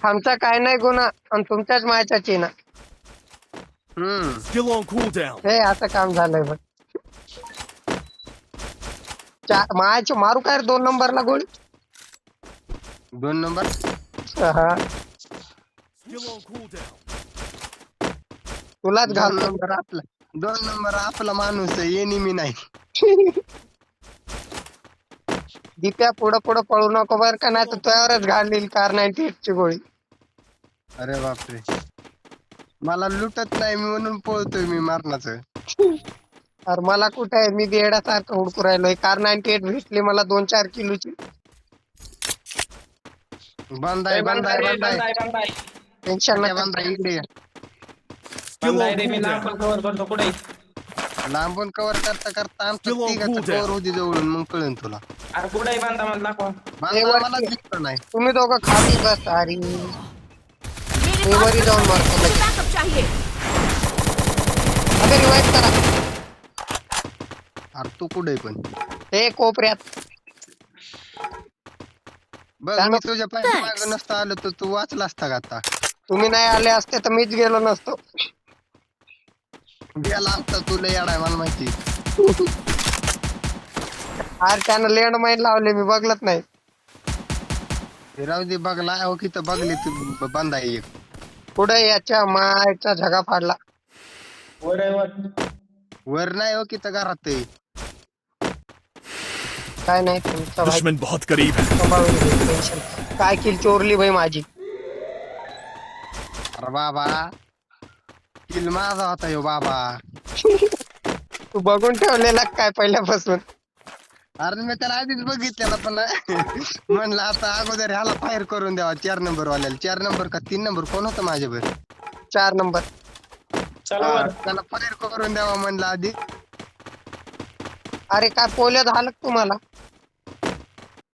आमचा काय नाही गुन्हा आणि तुमच्याच मायाचा चिना. Still on cooldown. हे असं काम झालंय बघ. मायाची मारू काय रे 2 नंबरला गोळी. 2 नंबर हा, Still on cooldown. तुलाच 2 घालतो. नंबर आपला 2 नंबर आपला माणूस आहे एनिमी नाही. दीप्या पुढं पुढं पळू नको बर का, नाही तर तुझ्यावरच घालील कार 98 ची गोळी. अरे बापरे मला लुटत नाही मी म्हणून पळतोय मी मारण्याचं. अरे मला कुठे आहे, मी बेडासारखं हुडकू राहिलोय. कार 98 भेटली मला 2-4 किलोची. बंद आहे बंद आहे बंद आहे टेन्शन बंद नका. आहे इकडे ये. Still on cooldown. लांबून कव्हर करता करता आमचं Still on तिघाचं cooldown. कव्हर होती जवळून मग कळेल तुला. बांधा वरती. मला दिसत नाही. तुम्ही दोघं खाली बस. अरे मेरे मी पास वरी जाऊन मारतो मुझे लगेच. बैकअप चाहिए। अबे रिवाइव करा. अरे तू कुठे पण हे कोपऱ्यात. बघ मी तुझ्या पाठीमागं नसतं आलो तर तू वाचला असता का आता. तुम्ही नाही आले असते तर मीच गेलो नसतो. गेला असता तुला येडाय मला माहिती. अरे त्यानं लँड माईन लावले मी बघलत नाही. हे राहू दे बघला हो की तर बघली तू बंद आहे एक. पुढे याच्या मायचा झगा फाडला. वर नाही हो की तर घरात आहे. काय नाही तुमचा भाई दुश्मन बहुत करीब है. सांभाळून घे, टेन्शन. काय किल चोरली भाई माझी. अरे बाबा किल माझा होता यो बाबा. तू बघून ठेवलेला काय पहिल्यापासून. अरे मी त्याला आधीच बघितलेला पण म्हणलं आता अगोदर ह्याला फायर करून द्यावा 4 नंबर वाल्याला. 4 नंबर का 3 नंबर कोण होतं माझ्यावर. 4 नंबर. त्याला फायर करून द्यावा म्हणलं आधी. अरे काय पोलिओ झालं का तुम्हाला.